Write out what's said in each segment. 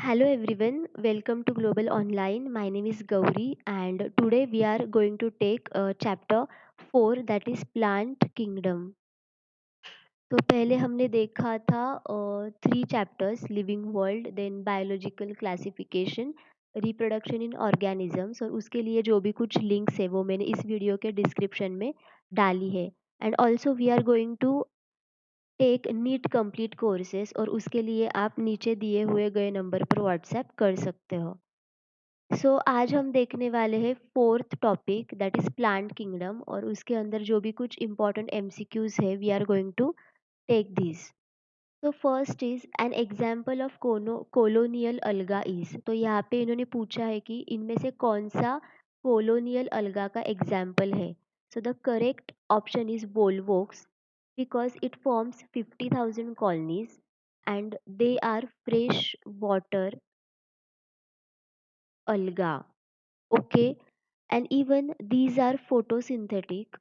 Hello everyone, welcome to Global Online. My name is Gauri and today we are going to take chapter 4 that is Plant Kingdom. तो पहले हमने देखा था 3 chapters living world, then biological classification, reproduction in organisms और उसके लिए जो भी कुछ लिंक्स है वो मैंने इस वीडियो के डिस्क्रिप्शन में डाली है and also we are going to take NEET complete courses और उसके लिए आप नीचे दिए हुए गए नंबर पर व्हाट्सएप कर सकते हो। आज हम देखने वाले हैं fourth topic that is plant kingdom और उसके अंदर जो भी कुछ इंपॉर्टेंट एमसीक्यूज है we are going to take this. तो first is an example of colonial alga is, तो यहाँ पे इन्होंने पूछा है कि इनमें से कौन सा कोलोनियल अलगा का एग्जाम्पल है। So the correct option is Volvox because it forms 50,000 colonies and they are freshwater alga. Okay, and even these are photosynthetic.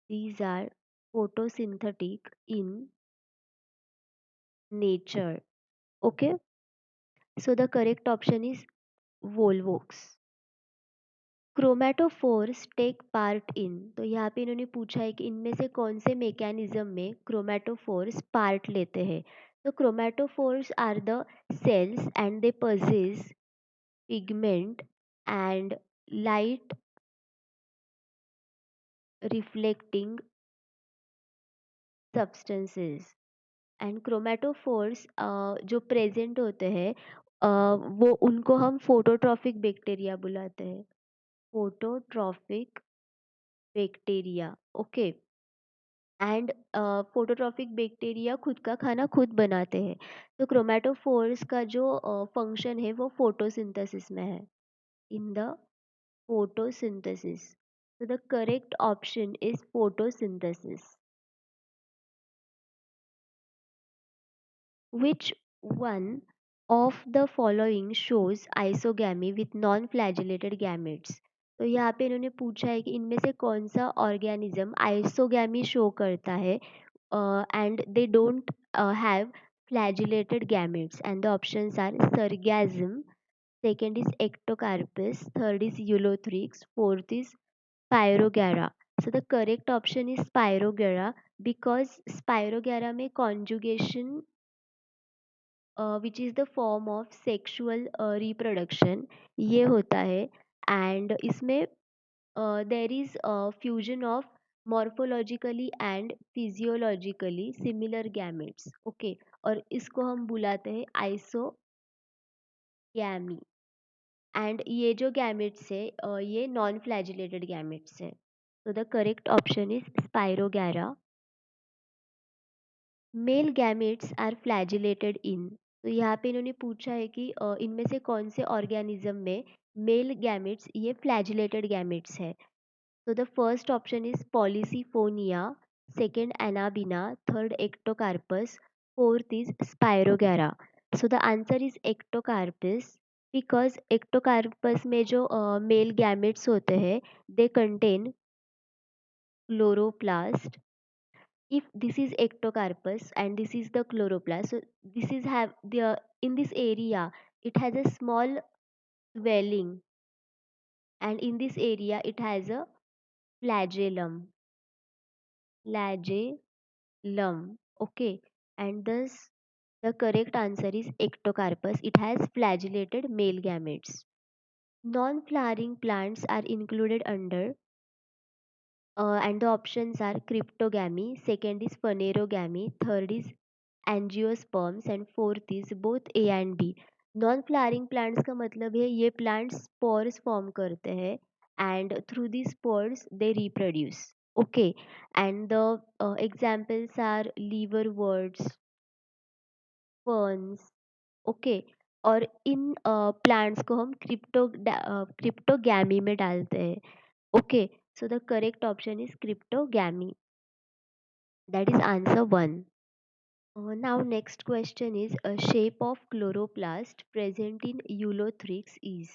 These are photosynthetic in nature. Okay, so the correct option is volvox. Chromatophores take part in, तो यहाँ पे इन्होंने पूछा है कि इनमें से कौन से मैकेनिज्म में क्रोमैटोफोर्स पार्ट लेते हैं। तो chromatophores are the cells and they possess pigment and light reflecting substances and chromatophores जो प्रेजेंट होते हैं वो उनको हम फोटोट्रॉफिक बैक्टीरिया बुलाते हैं। Phototrophic bacteria, okay. And phototrophic bacteria खुद का खाना खुद बनाते हैं। तो क्रोमैटोफोर्स का जो फंक्शन है वो फोटोसिंथेसिस में है, in the photosynthesis. So the correct option is photosynthesis. Which one of the following shows isogamy with non-flagellated gametes? तो यहाँ पे इन्होंने पूछा है कि इनमें से कौन सा ऑर्गेनिज्म आइसोगैमी शो करता है and they don't have flagellated gametes, and the options are sargassum, second is ectocarpus, third is eulothrix, fourth is Spirogera. So the correct option is Spirogera because Spirogera में conjugation which is the form of sexual reproduction ये होता है and इसमें there is a fusion of morphologically and physiologically similar gametes, okay, और इसको हम बुलाते हैं आइसोगैमी एंड ये जो गैमेट्स है ये नॉन फ्लैजिलेटेड गैमेट्स है। So the correct option is Spirogera. Male gametes are flagellated in, तो यहाँ पे इन्होंने पूछा है कि इनमें से कौन से ऑर्गेनिज्म में मेल गैमेट्स ये फ्लैजिलेटेड गैमेट्स है। तो the first option is Polysiphonia, second Anabaena, third Ectocarpus, fourth is Spirogyra. So the answer is Ectocarpus because Ectocarpus में जो मेल गैमेट्स होते हैं they contain chloroplast. If this is ectocarpus and this is the chloroplast, so this is have the in this area it has a small swelling and in this area it has a flagellum. Flagellum, okay, and thus the correct answer is ectocarpus. It has flagellated male gametes. Non-flowering plants are included under and the options are cryptogamy, second is phanerogamy, third is angiosperms and fourth is both A and B. Non flowering plants का मतलब है ये plants spores form करते हैं and through the spores they reproduce, okay, and the examples are liverworts, ferns, okay, और इन plants को हम क्रिप्टोगैमी में डालते हैं, okay. So the correct option is cryptogamy, that is answer one. Now next question is a shape of chloroplast present in Ulothrix is.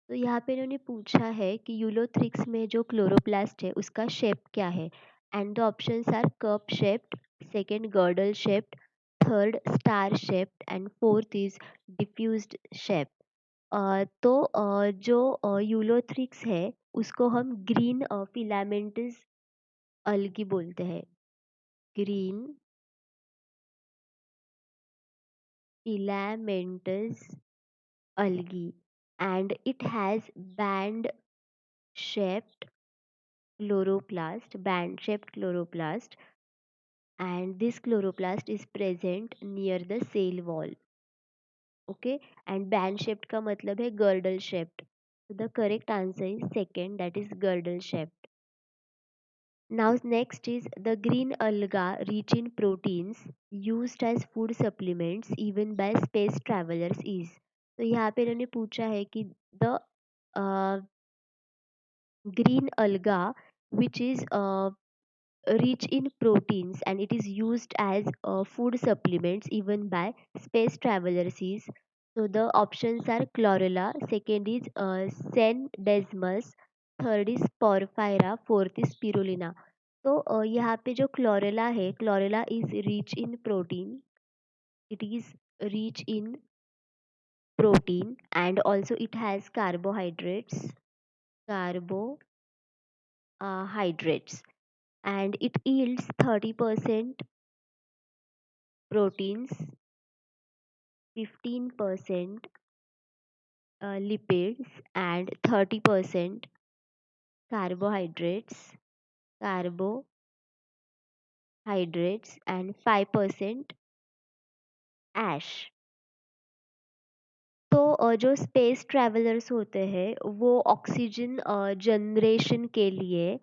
तो यहाँ पे इन्होंने पूछा है कि यूलोथ्रिक्स में जो क्लोरोप्लास्ट है उसका शेप क्या है and the options are cup shaped, second girdle shaped, third star shaped and fourth is diffused shape. जो यूलोथ्रिक्स है उसको हम ग्रीन फिलामेंटस अलगी बोलते हैं। Green filamentous algae, and it has band shaped chloroplast, and this chloroplast is present near the cell wall. Okay, and band shaped का मतलब है girdle shaped. So the correct answer is second, that is girdle shaped. Now next is the green alga rich in proteins used as food supplements even by space travelers is. तो यहाँ पे इन्होंने पूछा है कि the green alga which is rich in proteins and it is used as food supplements even by space travelers is. So the options are chlorella, second is Sendesmus, third is Porphyra, fourth is spirulina. तो यहाँ पे जो chlorella है, chlorella is rich in protein, it is rich in protein, and also it has carbohydrates, and it yields 30% proteins, 15% lipids, and 30% carbohydrates carbohydrates and 5% ash. तो जो space travellers होते हैं वो ऑक्सीजन जनरेशन के लिए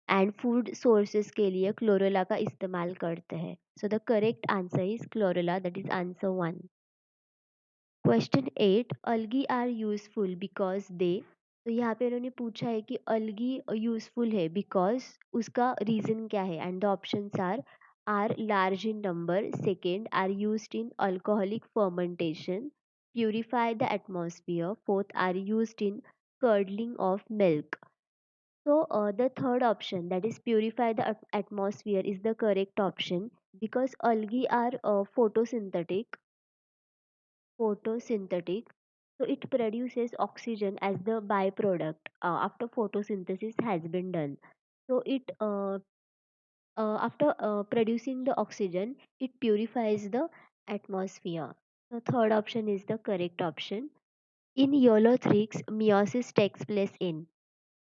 एंड फूड सोर्सेज के लिए chlorella का इस्तेमाल करते हैं. So the correct answer is Chlorella, that is answer 1. Question 8, algae are useful because they. तो यहाँ पे उन्होंने पूछा है कि अलगी यूजफुल है बिकॉज उसका रीजन क्या है, and the options are large in number, second are used in alcoholic fermentation, purify the atmosphere, fourth are used in curdling of milk. So the third option, that is purify the atmosphere, is the correct option because algae are photosynthetic, so it produces oxygen as the byproduct after photosynthesis has been done. So it after producing the oxygen, it purifies the atmosphere. The third option is the correct option. In Eulothrix, meiosis takes place in.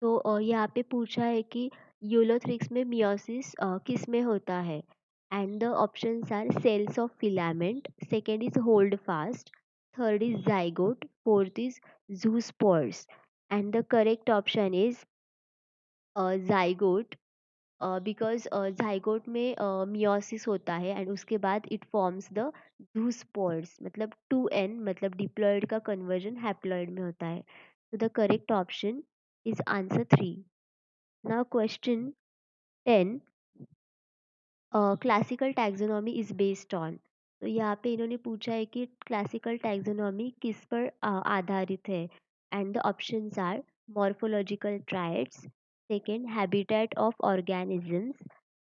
तो यहाँ पे पूछा है कि Ulothrix में meiosis किस में होता है, and the options are cells of filament, second is holdfast, third is zygote, fourth is zoospores, and the correct option is zygote because zygote में मियोसिस होता है एंड उसके बाद इट फॉर्म्स द जूस्पोर्स, मतलब 2n मतलब diploid का conversion haploid में होता है. तो the correct option is answer 3. Now question 10, classical taxonomy is based on. तो यहाँ पे इन्होंने पूछा है कि क्लासिकल टैक्सोनॉमी किस पर आधारित है, and the options are morphological traits, second habitat of organisms,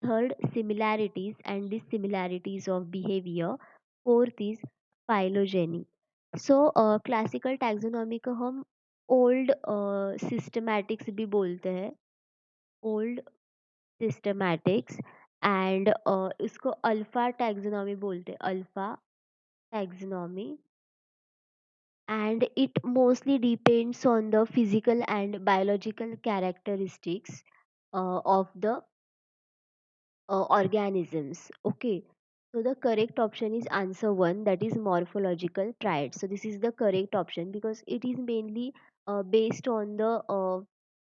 third similarities and dissimilarities of behaviour, fourth is phylogeny. So classical taxonomy को हम ओल्ड सिस्टमैटिक्स भी बोलते हैं, ओल्ड सिस्टमैटिक्स, एंड इसको अल्फा टैक्सोनॉमी बोलते हैं, alpha taxonomy, and it mostly depends on the physical and biological characteristics of the organisms. Okay, so the correct option is answer 1, that is morphological traits. So this is the correct option because it is mainly based on the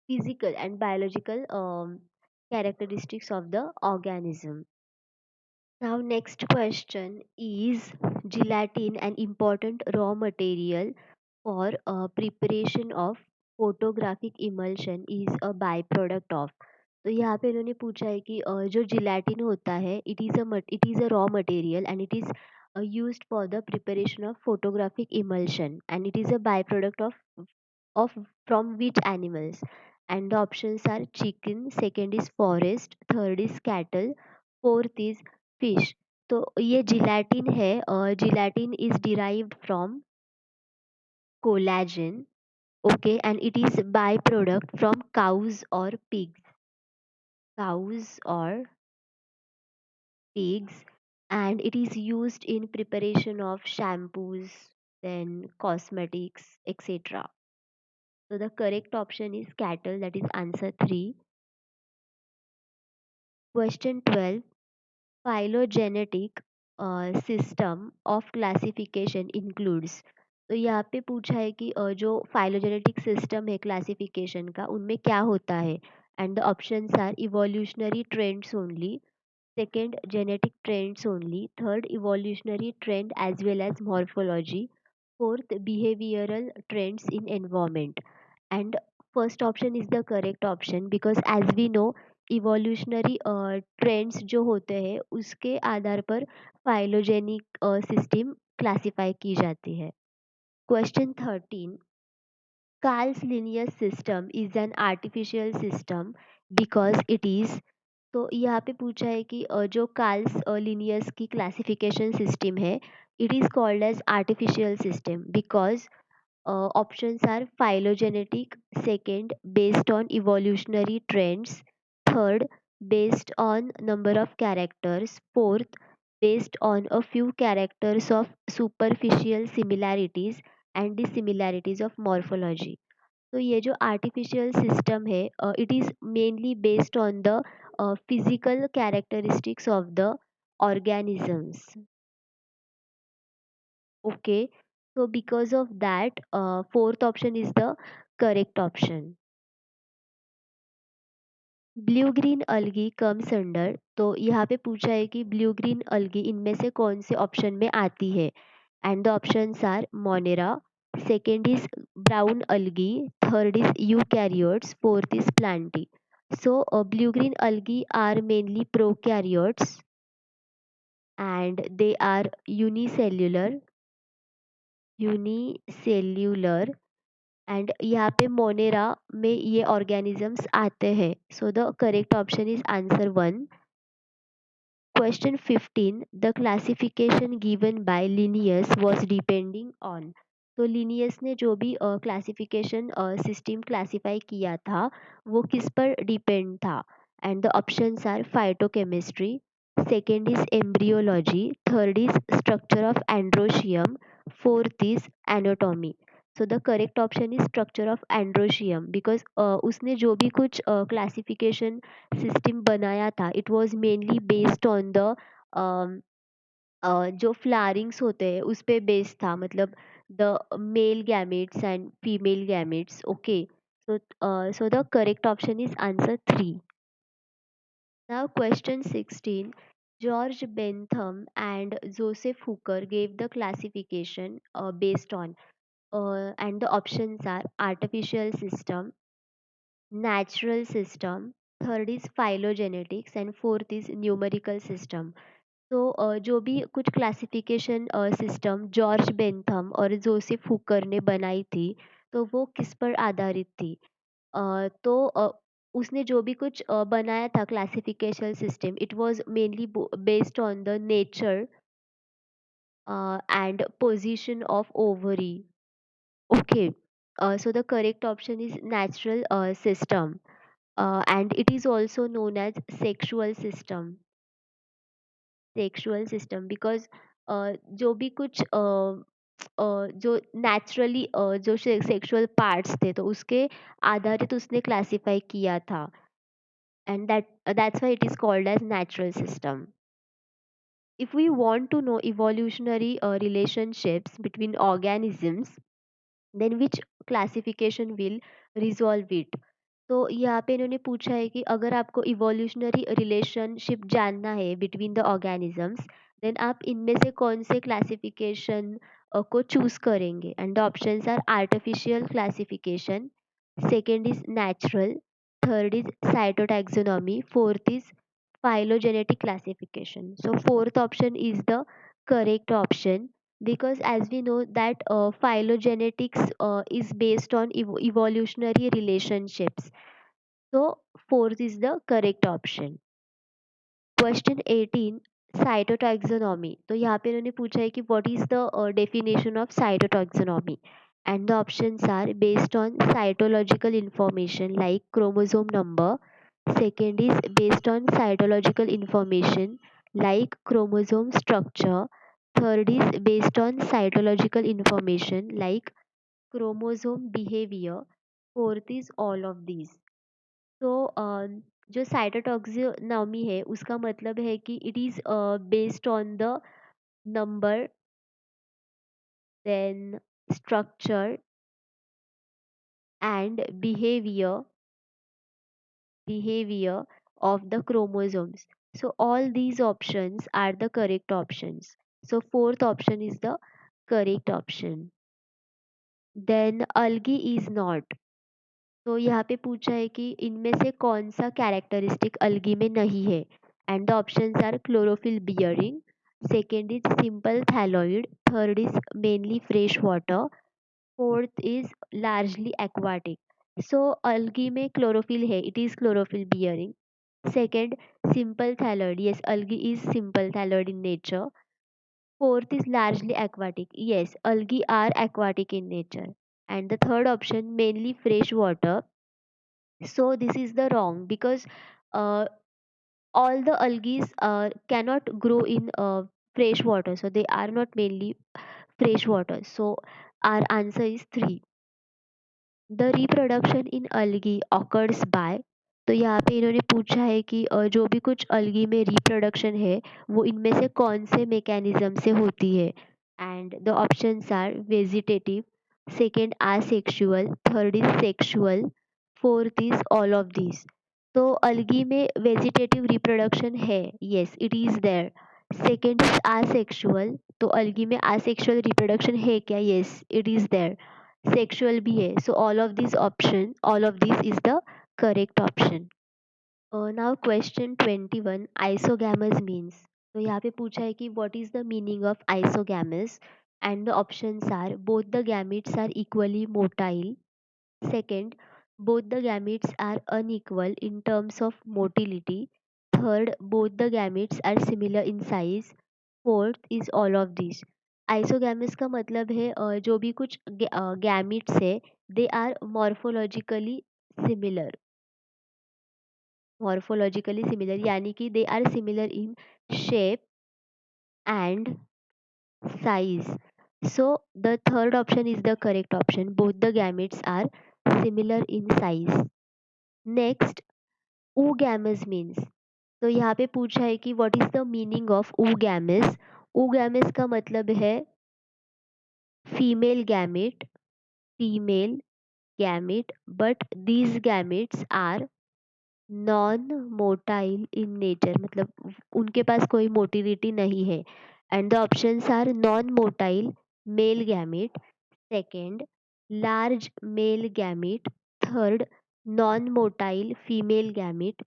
physical and biological characteristics of the organism. Now next question is gelatin an important raw material for preparation of photographic emulsion is a byproduct of. तो यहाँ पे इन्होंने पूछा है कि जो gelatin होता है it is a raw material and it is used for the preparation of photographic emulsion and it is a byproduct of from which animals, and the options are chicken, second is forest, third is cattle, fourth is fish. तो ये gelatin है, gelatin is derived from collagen. Okay, and it is byproduct from cows or pigs, and it is used in preparation of shampoos, then cosmetics, etc. So the correct option is cattle, that is answer 3. Question 12. Phylogenetic system of classification includes. तो यहाँ पे पूछा है कि जो phylogenetic system है classification का, उनमें क्या होता है. And the options are evolutionary trends only, second genetic trends only, third evolutionary trend as well as morphology, fourth behavioral trends in environment. And first option is the correct option, because as we know evolutionary trends जो होते हैं उसके आधार पर phylogenic system classify की जाती है. Question 13. Carl's linear system is an artificial system because it is. तो यहाँ पे पूछा है कि जो कार्ल्स लिनियस की क्लासिफिकेशन सिस्टम है, it is called as artificial system because options are phylogenetic, second based on evolutionary trends, third based on number of characters, fourth based on a few characters of superficial similarities and dissimilarities of morphology. तो ये जो artificial system है, it is mainly based on the physical characteristics of the organisms. Okay, so because of that, fourth option is the correct option. Blue green अलगी comes under. तो यहाँ पे पूछा है कि ब्लू ग्रीन अलगी इनमें से कौन से ऑप्शन में आती है. And the options are Monera, second is brown algae, third is eukaryotes, fourth is Plantae. So blue green algae are mainly prokaryotes and they are unicellular and यहाँ पे मोनेरा में ये ऑर्गेनिजम्स आते हैं. So the correct option is answer 1. Question 15. The classification given by Linnaeus was depending on. तो Linnaeus ने जो भी क्लासिफिकेशन सिस्टम क्लासिफाई किया था वो किस पर डिपेंड था. And the options are phytochemistry, second is embryology, third is structure of androecium, fourth is anatomy. So the correct option is structure of androecium because उसने जो भी कुछ क्लासिफिकेशन सिस्टम बनाया था it was mainly based on the जो flowerings होते हैं उस पे बेस्ड था, मतलब the male gametes and female gametes. Okay, so the correct option is answer 3. Now question 16. George Bentham and Joseph Hooker gave the classification based on, and the options are artificial system, natural system, third is phylogenetics and fourth is numerical system. तो जो भी कुछ classification system George Bentham और Joseph Hooker ने बनाई थी तो वो किस पर आधारित थी. तो उसने जो भी कुछ बनाया था classification system it was mainly based on the nature and position of ovary. Okay, so the correct option is natural system, and it is also known as sexual system because जो भी कुछ जो नेचुरली जो sexual parts थे तो उसके आधारित उसने क्लासिफाई किया था. And that's why it is called as natural system. If we want to know evolutionary relationships between organisms, then which classification will resolve it. तो यहाँ पे इन्होंने पूछा है कि अगर आपको इवोल्यूशनरी रिलेशनशिप जानना है बिटवीन द ऑर्गेनिजम्स देन आप इनमें से कौन से क्लासिफिकेशन को चूज करेंगे. And the options are artificial classification, second is natural, third is cytotaxonomy, fourth is phylogenetic classification. So fourth option is the correct option because as we know that phylogenetics is based on evolutionary relationships. So fourth is the correct option. Question 18. Cytotaxonomy. तो यहाँ पे इन्होंने पूछा है कि what is the definition of cytotaxonomy, and the options are based on cytological information like chromosome number. Second is based on cytological information like chromosome structure. Third is based on cytological information like chromosome behavior. Fourth is all of these. तो जो साइटोटॉक्सिनॉमी है उसका मतलब है कि it is based on the number, then structure and behavior of the chromosomes. So all these options are the correct options. So fourth option is the correct option. Then algae is not. तो यहाँ पे पूछा है कि इनमें से कौन सा कैरेक्टरिस्टिक अलगी में नहीं है, and the options are chlorophyll bearing, second is simple thalloid, third is mainly fresh water, fourth is largely aquatic. So algae में क्लोरोफिल है, it is chlorophyll bearing. Second, simple thalloid, yes, algae is simple thalloid in nature. Fourth is largely aquatic, yes, algae are aquatic in nature. And the third option, mainly fresh water. So this is the wrong because uh, all the algae cannot grow in fresh water, so they are not mainly fresh water. So our answer is 3. The reproduction in algae occurs by, तो यहाँ पे इन्होंने पूछा है कि जो भी कुछ अलगी में रिप्रोडक्शन है वो इनमें से कौन से मैकेनिज्म से होती है, and the options are vegetative, second asexual, third is sexual, fourth is all of this. तो अलगी में वेजिटेटिव रिप्रोडक्शन है, yes it is there. Second is asexual, तो अलगी में aसेक्सुअल रिप्रोडक्शन है क्या, yes it is there. Sexual भी है, so all of this is the correct option. Now question 21, isogamous means. तो यहाँ पे पूछा है कि what is the meaning of isogamous, and the options are both the gametes are equally motile, second both the gametes are unequal in terms of motility, third both the gametes are similar in size, fourth is all of this. Isogamous का मतलब है जो भी कुछ gametes है they are morphologically similar यानी कि they are similar in shape and size. So the third option is the correct option. Both the gametes are similar in size. Next, oogamous means. तो यहाँ पे पूछा है कि what is the meaning of oogamous. oogamous का मतलब है female gamete, female gamete, but these gametes are non motile in nature, मतलब उनके पास कोई मोटिलिटी नहीं है, and the options are non motile male gamete, second large male gamete, third non motile female gamete,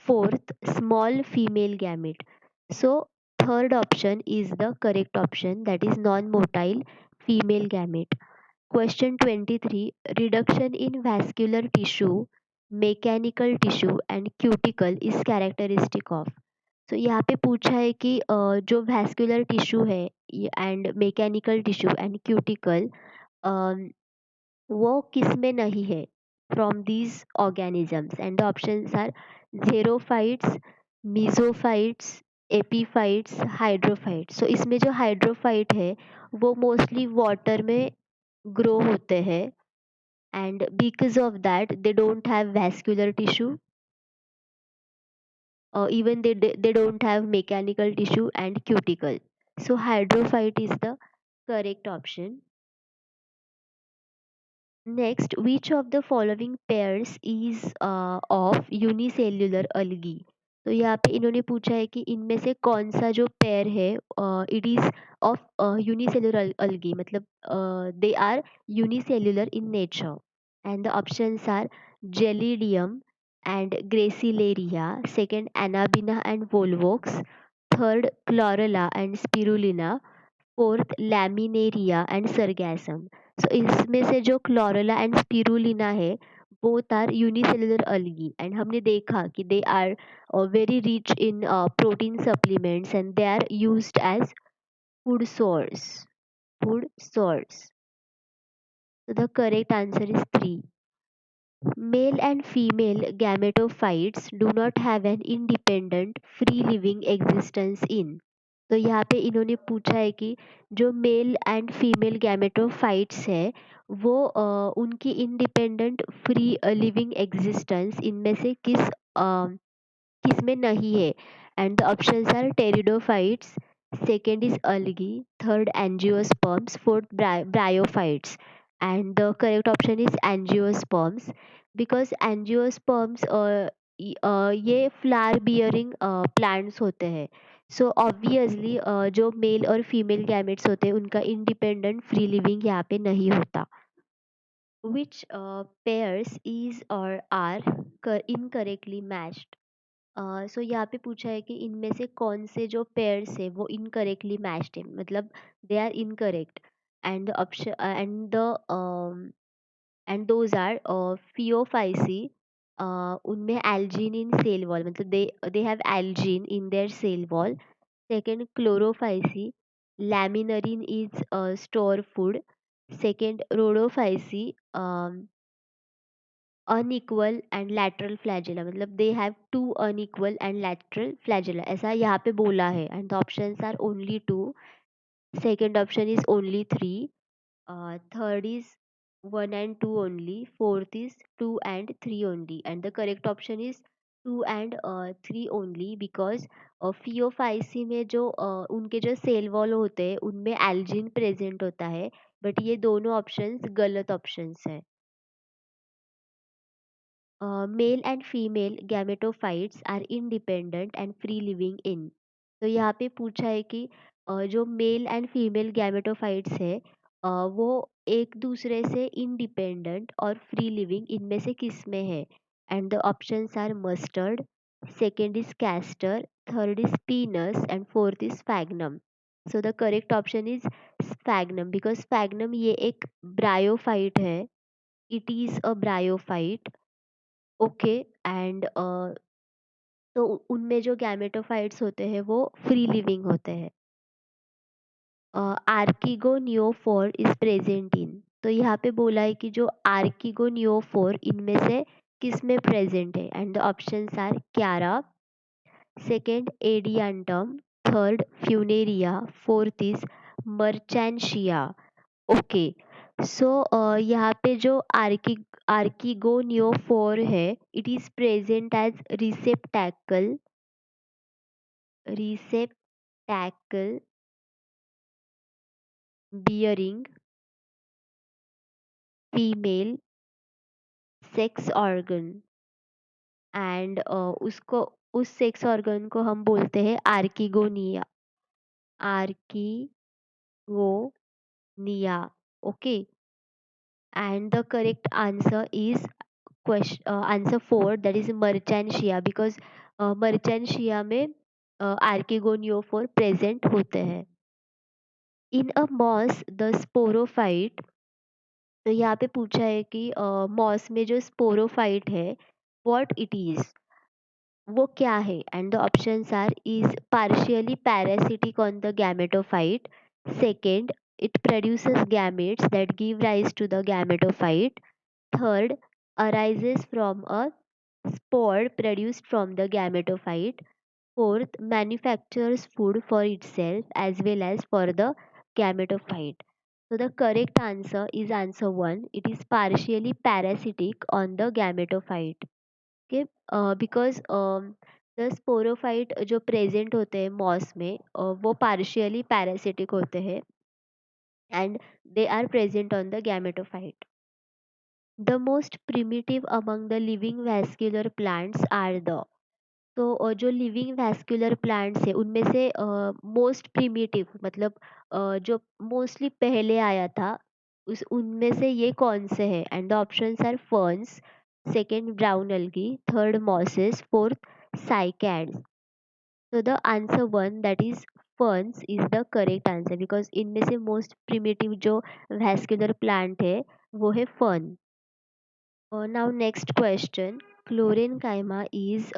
fourth small female gamete. So third option is the correct option, that is non motile female gamete. Question 23, reduction in vascular tissue, mechanical tissue and cuticle is characteristic of. So यहाँ पे पूछा है कि जो vascular tissue है and mechanical tissue and cuticle वो किस में नहीं है from these organisms, and the options are xerophytes, mesophytes, epiphytes, hydrophytes. So इसमें जो हाइड्रोफाइट है वो मोस्टली वाटर में grow होते हैं, and because of that they don't have vascular tissue, even they don't have mechanical tissue and cuticle. So hydrophyte is the correct option. Next, which of the following pairs is of unicellular algae? तो यहाँ पे इन्होंने पूछा है कि इनमें से कौन सा जो पेयर है it is of unicellular algae, मतलब they are unicellular in nature, and the options are Gelidium and Gracilaria, second Anabina and Volvox, third Chlorella and Spirulina, fourth Laminaria and Sargassum. So इसमें से जो Chlorella and Spirulina है both are unicellular algae, and हमने देखा कि they are very rich in protein supplements and they are used as food source. Food source. So the correct answer is 3. Male and female gametophytes do not have an independent free living existence in. तो यहाँ पे इन्होंने पूछा है कि जो mail and female gametophytes है वो उनकी इंडिपेंडेंट फ्री लिविंग एग्जिस्टेंस इनमें से किसमें नहीं है. And the options are pteridophytes, second is algae, third angiosperms, fourth bryophytes. And the correct option is angiosperms because angiosperms ये फ्लावर बियरिंग प्लांट्स होते हैं. सो ऑब्वियसली जो मेल और फीमेल गैमेट्स होते हैं उनका इंडिपेंडेंट फ्री लिविंग यहाँ पे नहीं होता. विच पेयर्स इज और आर इनकरेक्टली मैच्ड. सो यहाँ पे पूछा है कि इनमें से कौन से जो पेयर्स है वो इनकरेक्टली मैच्ड है, मतलब they are incorrect. And the option and those are Phaeophyceae. उनमें एल्जीन इन सेल वॉल, मतलब they have algin in their cell wall. Second Chlorophyceae, laminarin is store food. Second Rhodophyceae, unequal and lateral flagella, मतलब they have two unequal and lateral flagella, ऐसा यहाँ पे बोला है. And the options are only two. Second option is only three. Third is one and two only. Fourth is two and three only. And the correct option is two and three only because Phaeophyceae में जो उनके जो cell wall होते हैं उनमें Elgin present होता है. But ये दोनों ऑप्शंस गलत ऑप्शंस है. Male and female gametophytes are independent and free living in. तो यहाँ पे पूछा है कि जो मेल एंड फीमेल गैमेटोफाइट्स है वो एक दूसरे से इंडिपेंडेंट और फ्री लिविंग इनमें से किस में है. And the options are mustard, second is castor, third is Pinus and fourth is Sphagnum. So the correct option is Sphagnum because Sphagnum ये एक ब्रायोफाइट है. It is a bryophyte. Okay. And तो उनमें जो गैमेटोफाइट्स होते हैं वो free living होते हैं. आर्किगोनियोफोर इज प्रेजेंट इन. तो यहाँ पे बोला है कि जो आर्किगोनियोफोर इनमें से किस में प्रेजेंट है. And the options are Chara, second Adiantum, third Funaria, fourth is Marchantia. Okay. So यहाँ पे जो आर्किगोनियोफोर है it is present as receptacle bearing female sex organ. And उसको उस सेक्स ऑर्गन को हम बोलते हैं archegonia. Archegonia. Okay. And the correct answer is answer four, that is Marchantia because Marchantia में आर्किगोनियोफोर प्रेजेंट होते हैं. In a moss the sporophyte. तो यहाँ पे पूछा है कि मॉस में जो स्पोरोफाइट है व्हाट इट इज, वो क्या है. And the options are is partially parasitic on the gametophyte. Second, it produces gametes that give rise to the gametophyte. Third, arises from a spore produced from the gametophyte. Fourth, manufactures food for itself as well as for the gametophyte. So the correct answer is answer 1. It is partially parasitic on the gametophyte. Okay, because the sporophyte जो present होते हैं moss में वो partially parasitic होते हैं and they are present on the gametophyte. The most primitive among the living vascular plants are the. तो जो living vascular plants है उनमें से मोस्ट प्रिमिटिव मतलब जो मोस्टली पहले आया था उस उनमें से ये कौन से है. And the options are ferns, second brown algae, third mosses, fourth cycads. So the answer one, that is ferns, is the correct answer because इनमें से मोस्ट प्रिमिटिव जो वैस्कुलर प्लांट है वो है fern. Now next question. Chlorenchyma is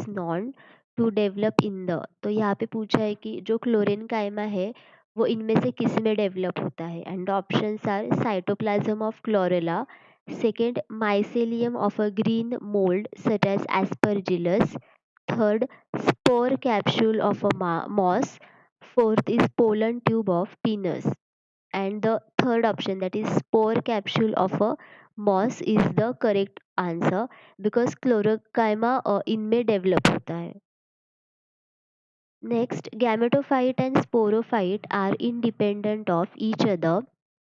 known to develop in the, तो यहाँ पे पूछा है कि जो क्लोरेनकाइमा है वो इनमें से किस में डेवलप होता है, and options are cytoplasm of Chlorella, second mycelium of a green mould such as Aspergillus, third spore capsule of a moss, fourth is pollen tube of penis, and the third option, that is spore capsule of a moss, is the correct answer because क्लोरोकाइमा इनमें develop होता है. Next, gametophyte and sporophyte are independent of each other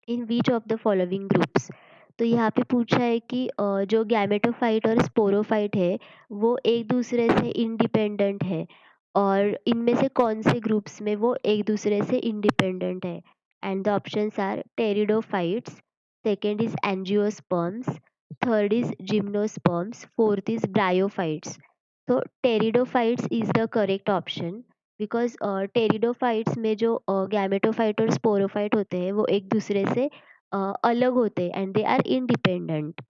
in which of the following groups? तो यहाँ पे पूछा है कि जो गैमेटोफाइट और स्पोरोफाइट है वो एक दूसरे से इंडिपेंडेंट है और इनमें से कौन से ग्रुप्स में वो एक दूसरे से इंडिपेंडेंट है, and the options are pteridophytes, second is angiosperms, third is gymnosperms, fourth is bryophytes. तो pteridophytes is the correct option because pteridophytes में जो गैमेटोफाइट और स्पोरोफाइट होते हैं वो एक दूसरे से अलग होते हैं and they are independent.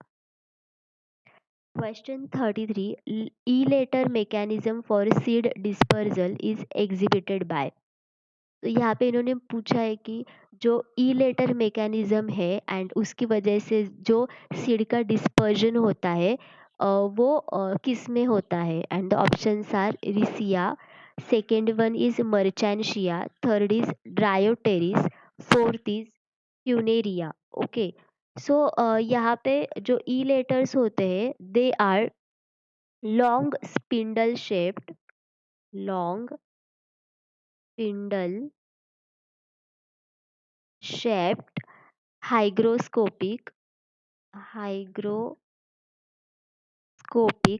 Question 33. E-later mechanism for seed dispersal is exhibited by. तो यहाँ पे इन्होंने पूछा है कि जो ई लेटर मैकेनिज्म है एंड उसकी वजह से जो सीड का डिस्पर्जन होता है वो किस में होता है, and the options are Riccia, second one is Marchantia, third is Dryopteris, fourth is Funaria. Okay, so यहाँ पे जो ई लेटर्स होते हैं they are long spindle shaped, long spindle shaped hygroscopic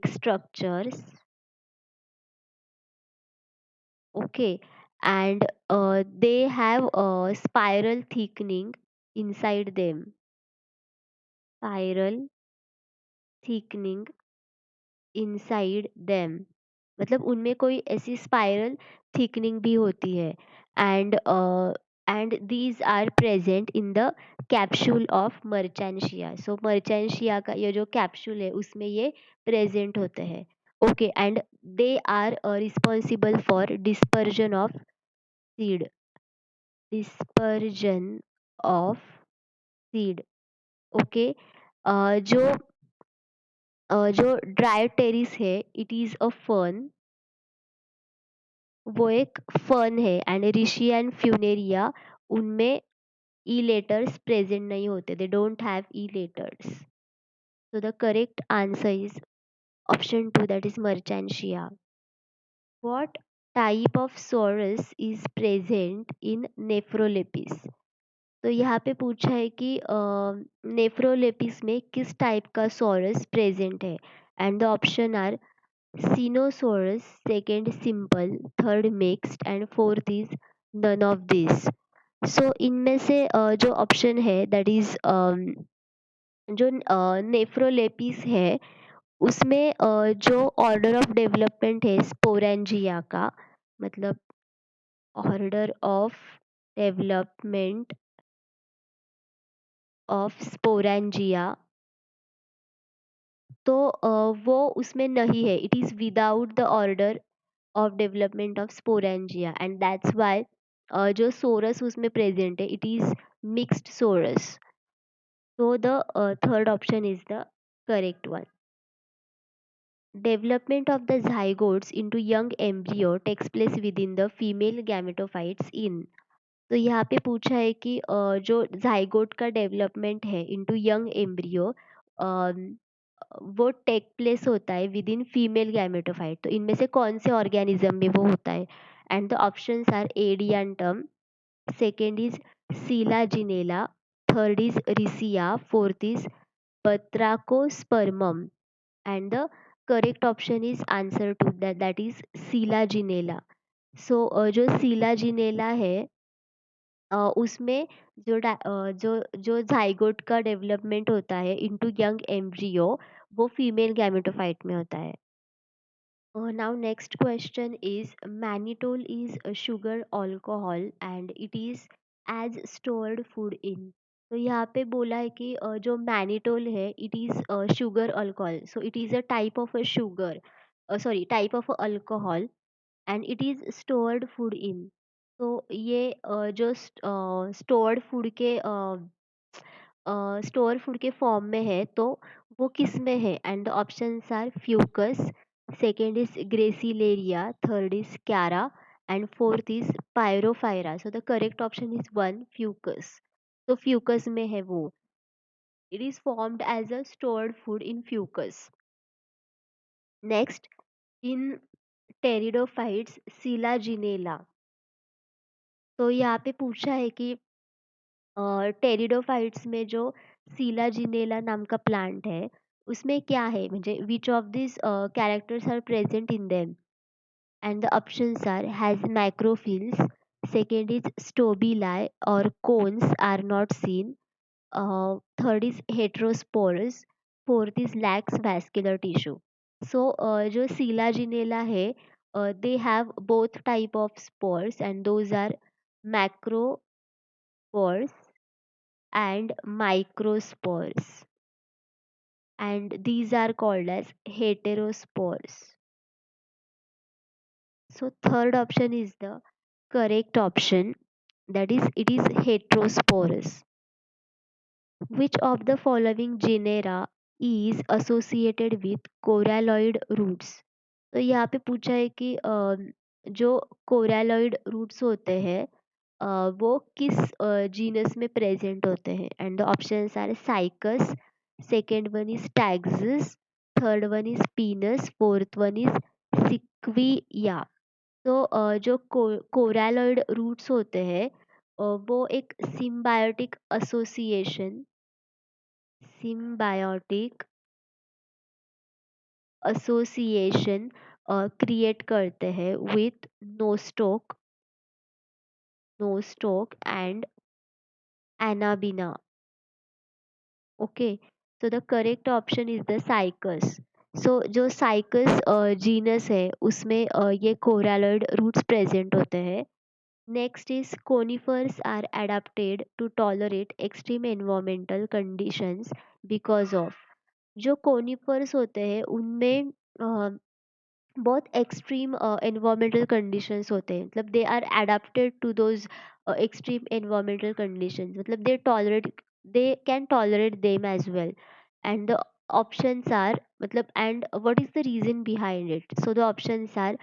structures. Okay, and they have a spiral thickening inside them, spiral thickening inside them, मतलब उनमें कोई ऐसी spiral thickening भी होती है, and these are present in the capsule of Marchantia. So Marchantia का ये जो कैप्सूल है उसमें ये प्रेजेंट होते हैं. Okay, and they are responsible for dispersion of seed, dispersion of seed. Okay, जो जो ड्राई टेरिस है इट इज़ अ फर्न, वो एक फर्न है, एंड ऋषि एंड फ्यूनेरिया उनमें ई लेटर्स प्रेजेंट नहीं होते, they don't have elaters. So the correct answer is option two, that is Marchantia. What type of sorus is present in Nephrolepis. तो यहाँ पे पूछा है कि नेफ्रोलेपिस में किस टाइप का सोरस प्रेजेंट है, and the option are Sinosaurus, second simple, third mixed and fourth is none of these. So इनमें से जो ऑप्शन है दैट इज जो नेफ्रोलेपिस है उसमें जो ऑर्डर ऑफ डेवलपमेंट है स्पोरेंजिया का, मतलब order of development of sporangia, तो वो उसमें नहीं है, it is without the order of development of sporangia, and that's why जो सोरस उसमें प्रेजेंट है it is mixed sorus. So the third option is the correct one. Development of the zygotes into young embryo takes place within the female gametophytes in. तो यहाँ पे पूछा है कि जो जाइगोट का डेवलपमेंट है इनटू यंग एम्ब्रियो वो टेक प्लेस होता है विद इन फीमेल गैमेटोफाइट, तो इनमें से कौन से ऑर्गेनिज्म में वो होता है, and the options are Adiantum, second is Selaginella, third is Riccia, fourth is Batrachospermum, and the correct option is answer two that is Selaginella. So जो सीलाजिनेला है उसमें जो जाइगोट का डेवलपमेंट होता है इनटू यंग एम्ब्रियो वो female gametophyte में होता है. Now next question is mannitol is a sugar alcohol and it is as stored food in. तो यहाँ पे बोला है कि जो मैनिटोल है it is sugar alcohol, so it is a type of a sugar, sorry type of alcohol, and it is stored food in. तो ये जो स्टोर्ड फूड के स्टोर फूड के फॉर्म में है, तो वो किस में है? And the options are Fucus, second is Gracilaria, third is Chara, and fourth is Porphyra. So the correct option is one, Fucus. तो फ्यूकस में है वो। It is formed as a stored food in Fucus. Next, in pteridophytes Selaginella. तो यहाँ पे पूछा है कि टेरिडोफाइट्स में जो सिलाजिनेला नाम का प्लांट है, उसमें क्या है, म्हणजे which of this characters are present in them? And the options are has macrophylls, second is strobili और cones are not seen, third is heterosporous, fourth is lax vascular tissue. So जो Selaginella है, they have both type of spores and those are macrospores and microspores, and these are called as heterospores. So third option is the correct option, that is it is heterosporous. Which of the following genera is associated with coralloid roots? तो यहाँ पे पूछा है कि जो कोरैलॉइड roots होते हैं, वो किस जीनस में प्रेजेंट होते हैं? And the options are Cycas, second one is Taxus, third one is Pinus, fourth one is Sequoia. तो जो कोरैलॉइड रूट्स होते हैं, वो एक सिम्बायोटिक एसोसिएशन क्रिएट करते हैं with Nostoc and Anabaena. Okay, so the correct option is the Cycas. So जो Cycas genus है, उसमें ये कोरैलॉइड रूट्स प्रेजेंट होते हैं। Next is conifers are adapted to tolerate extreme environmental conditions because of. जो conifers होते हैं उनमें बहुत एक्सट्रीम एनवायरमेंटल कंडीशंस होते हैं, मतलब they are adapted to those extreme environmental conditions, मतलब they can tolerate them as well. And the options are, मतलब and what is the reason behind it? So the options are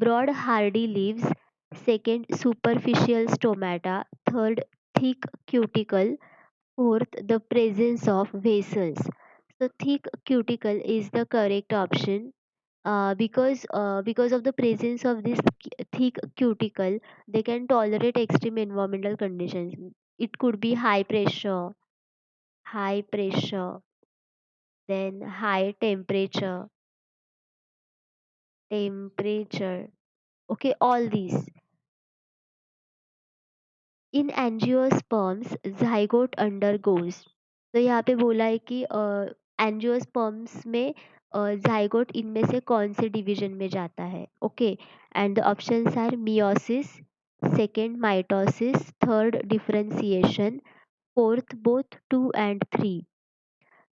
broad hardy leaves, second superficial stomata, third thick cuticle, fourth the presence of vessels. So thick cuticle is the correct option, because of the presence of this thick cuticle, they can tolerate extreme environmental conditions. It could be high pressure, then high temperature. Okay, all these. In angiosperms, zygote undergoes. तो यहाँ पे बोला है कि angiosperms में zygote इनमें से कौन से डिवीजन में जाता है? Okay, and the options are meiosis, second mitosis, third differentiation, fourth both two and three.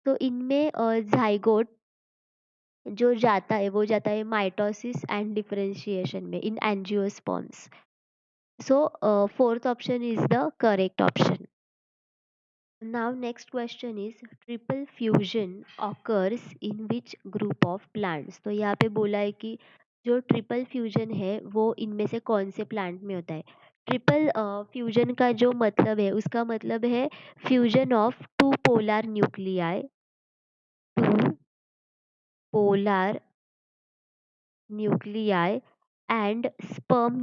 तो इनमें जाइगोट जो जाता है वो जाता है माइटोसिस एंड डिफरेंशिएशन में in angiosperms. So fourth option is the correct option. Now next question is triple fusion occurs in which group of plants? तो यहाँ पे बोला है कि जो ट्रिपल फ्यूजन है वो इनमें से कौन से प्लांट में होता है? ट्रिपल फ्यूजन का जो मतलब है, उसका मतलब है fusion of two polar nuclei, two polar nuclei and sperm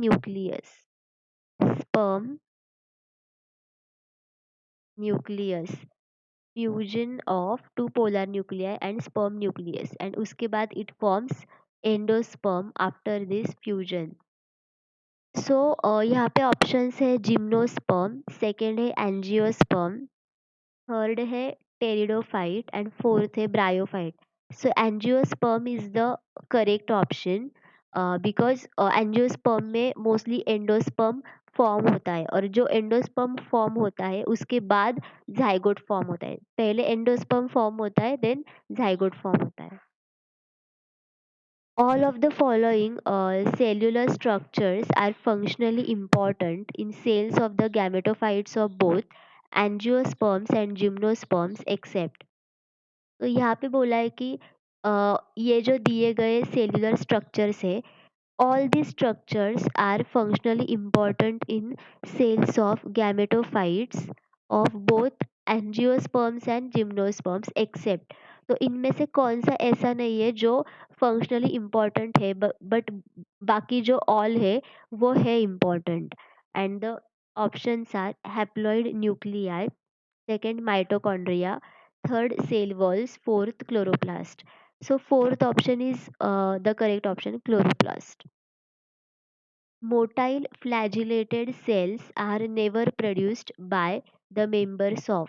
nucleus, fusion of two polar nuclei and sperm nucleus, and उसके बाद it forms endosperm after this fusion. So यहाँ पे ऑप्शंस है जिम्नोस्पर्म, सेकेंड है एंजियोस्पर्म, थर्ड है pteridophyte and fourth है bryophyte. So angiosperm is the correct option, because angiosperm में mostly endosperm form होता है और जो एंडोस्पर्म फॉर्म होता है उसके बाद जाइगोट फॉर्म होता है। पहले एंडोस्पर्म फॉर्म होता है देन जाइगोट फॉर्म होता है। All of the following cellular structures are functionally important in cells of the gametophytes of both angiosperms and gymnosperms except। तो यहाँ पे बोला है कि ये जो दिए गए सेल्युलर स्ट्रक्चर्स है, all these structures are functionally important in cells of gametophytes of both angiosperms and gymnosperms except। तो इनमें से कौन सा ऐसा नहीं है जो फंक्शनली इम्पॉर्टेंट है बट बाकी जो ऑल है वो है important. And the options are haploid nuclei, second mitochondria, third cell walls, fourth chloroplast। So fourth option is the correct option, chloroplast। Motile flagellated cells are never produced by the members of।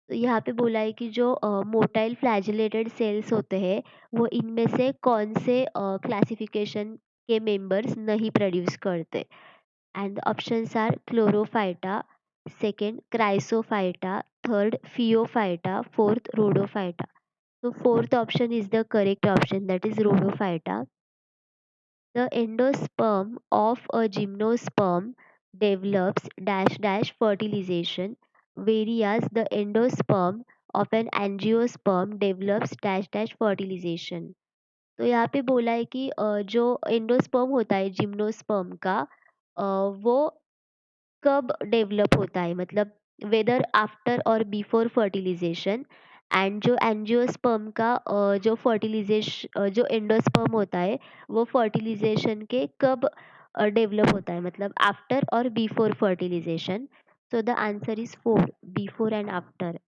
तो यहाँ पे बोला है कि जो motile flagellated sales होते हैं वो इनमें से कौन से क्लासिफिकेशन के मेंबर्स नहीं प्रोड्यूस करते। And the options are Chlorophyta, second Chrysophyta, third Phaeophyta, fourth Rhodophyta. तो fourth option is the correct option, that is Rhodophyta. The endosperm of a gymnosperm develops dash dash fertilization, whereas the endosperm of an angiosperm develops dash dash fertilization। तो यहाँ पे बोला है कि जो endosperm होता है जिम्नोस्पर्म का वो कब डेवलप होता है, मतलब वेदर आफ्टर और बिफोर फर्टिलाइजेशन। एंड जो एंजियोस्पर्म का जो फर्टिलाइजेशन जो एंडोस्पर्म होता है वो फर्टिलाइजेशन के कब डेवलप होता है, मतलब आफ्टर और before fertilization. So the answer is four, before and after.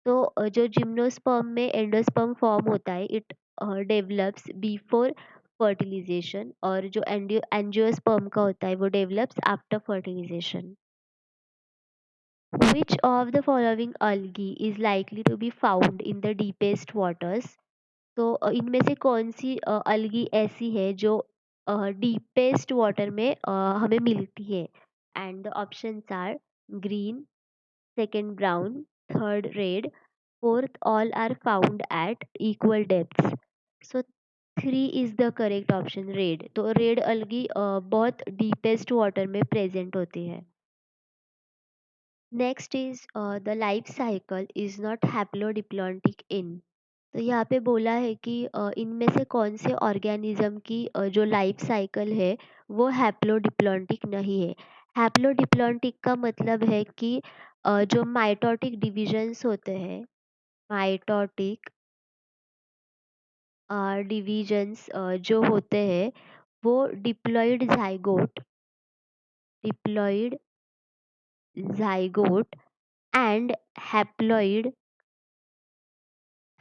तो जो जिम्नोस्पर्म में एंडोस्पर्म फॉर्म होता है इट डेवलप्स बिफोर फर्टिलाइजेशन, और जो एंजियोस्पर्म का होता है वो develops after fertilization. Which of the following algae is likely to be found in the deepest waters? तो इनमें से कौन सी अलगी ऐसी है जो डीपेस्ट वाटर में हमें मिलती है। And the options are green, second brown, third red, fourth all are found at equal depths. So three is the correct option, red. तो रेड अलगी बहुत डीपेस्ट वाटर में प्रेजेंट होती है। Next is the life cycle is not haplodiplontic in. तो यहाँ पे बोला है कि इनमें से कौन से ऑर्गेनिज्म की जो लाइफ साइकिल है वो हैप्लोडिप्लॉन्टिक नहीं है। हैप्लोडिप्लॉन्टिक का मतलब है कि जो माइटोटिक डिविजन्स होते हैं, माइटोटिक डिविजन्स जो होते हैं वो diploid zygote, diploid zygote and haploid,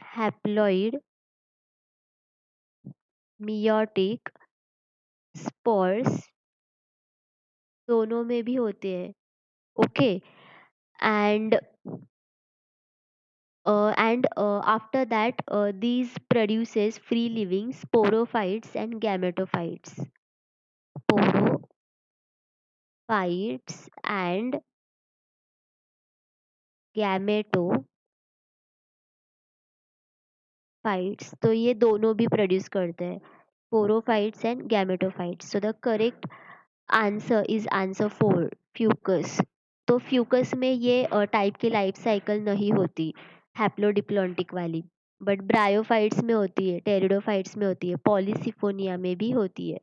haploid meiotic spores दोनों में भी होते हैं। Okay. And after that these produces free living sporophytes and gametophytes, sporophytes and gametophytes। तो ये दोनों भी प्रोड्यूस करते हैं, sporophytes and gametophytes। so the correct answer is answer four, Fucus. तो फ्यूकस में ये टाइप की लाइफ साइकिल नहीं होती हैप्लोडिप्लॉन्टिक वाली, बट ब्रायोफाइट्स में होती है, टेरिडोफाइट्स में होती है, पॉलीसिफोनिया में भी होती है।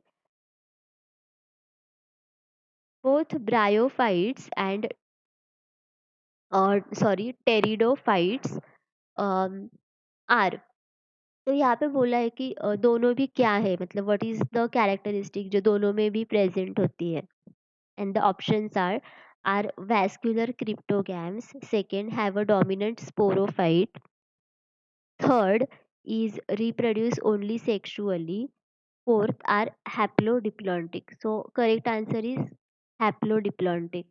बोथ ब्रायोफाइट्स एंड और सॉरी टेरिडोफाइट्स आर। तो यहाँ पे बोला है कि दोनों भी क्या है, मतलब व्हाट इज द कैरेक्टरिस्टिक जो दोनों में भी प्रेजेंट होती है। And the options are vascular cryptogams, second have a dominant sporophyte, third is reproduce only sexually, fourth are haplodiplontic। so correct answer is haplodiplontic।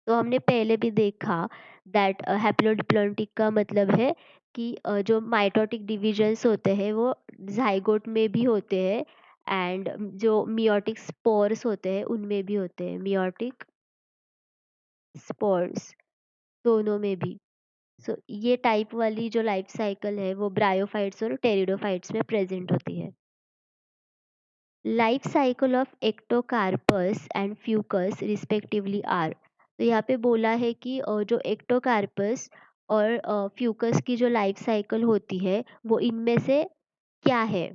तो हमने पहले भी देखा दैट हैप्लोडिप्लॉन्टिक का मतलब है कि जो माइटोटिक डिविजन्स होते हैं वो जाइगोट में भी होते हैं, एंड जो मियोटिक स्पोर्स होते हैं उनमें भी होते हैं, मियोटिक स्पोर्स, दोनों में भी। सो ये टाइप वाली जो लाइफ साइकिल है वो ब्रायोफाइट्स और टेरिडोफाइट्स में प्रेजेंट होती है। Life cycle of Ectocarpus and Fucus respectively are. तो यहाँ पे बोला है कि जो एक्टोकार्पस और फ्यूकस की जो लाइफ साइकिल होती है वो इनमें से क्या है।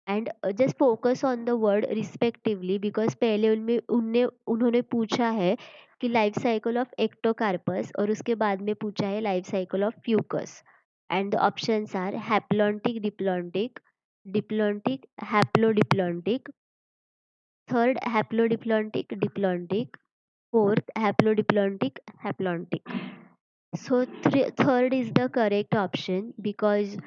And just focus on the word respectively because पहले उनमें उनने उन्होंने पूछा है कि लाइफ साइकिल ऑफ एक्टोकार्पस और उसके बाद में पूछा है life cycle of Fucus. And the options are haplontic diplontic, diplontic haplodiplontic, third haplodiplontic diplontic, fourth haplodiplontic haplontic. So third is the correct option because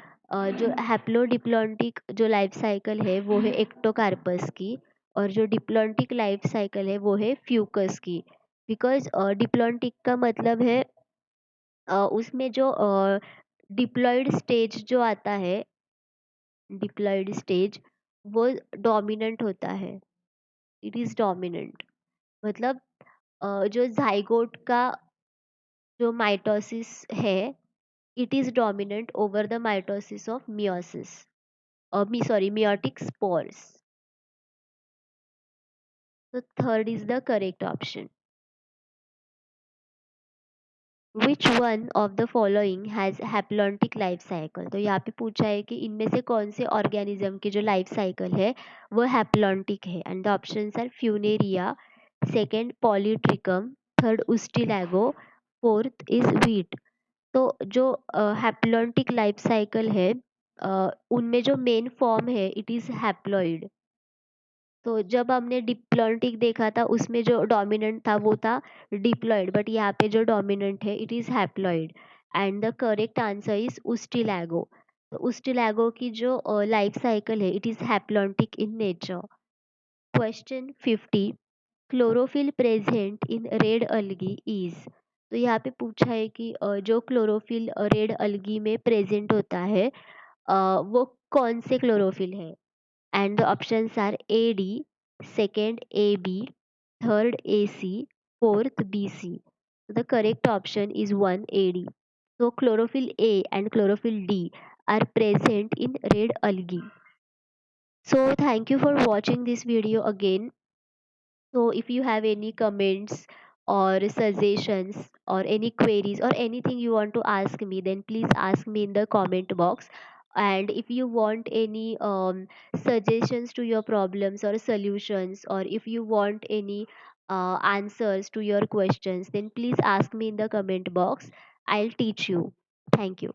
जो हैप्लोडिप्लॉन्टिक जो लाइफ साइकिल है वो है एक्टोकार्पस की, और जो डिप्लॉन्टिक लाइफ साइकिल है वो है फ्यूकस की। बिकॉज डिप्लॉन्टिक का मतलब है उसमें जो डिप्लॉयड स्टेज जो आता है, डिप्लॉयड स्टेज वो डोमिनेंट होता है, इट इज डोमिनेंट। मतलब जो जाइगोट का जो माइटोसिस है it is dominant over the mitosis of meiosis or sorry meiotic spores. So third is the correct option. Which one of the following has haplontic life cycle? तो यहाँ पे पूछा है कि इनमें से कौन से ऑर्गेनिज्म की जो लाइफ साइकिल है वो हैप्लॉन्टिक है। And the options are Funaria, second Polytrichum, third Ustilago, fourth is wheat. तो जो हैप्लॉन्टिक लाइफ साइकिल है उनमें जो मेन फॉर्म है इट इज हैप्लॉइड। तो जब हमने डिप्लॉन्टिक देखा था उसमें जो डोमिनेंट था वो था डिप्लॉइड, बट यहाँ पे जो डोमिनेंट है it is haploid. And the correct answer is Ustilago. तो उस्टिलागो की जो लाइफ साइकिल है it is haplontic in nature. Question 50, chlorophyll present in red algae is. तो यहाँ पे पूछा है कि जो क्लोरोफिल रेड अलगी में प्रेजेंट होता है वो कौन से क्लोरोफिल है। And the options are A D, second A B, third A C, fourth B C. The correct option is one A D. So chlorophyll A and chlorophyll D are present in red algae. So thank you for watching this video again. So if you have any comments or suggestions or any queries or anything you want to ask me, then please ask me in the comment box. And if you want any suggestions to your problems or solutions, or if you want any answers to your questions, then please ask me in the comment box. I'll teach you. Thank you.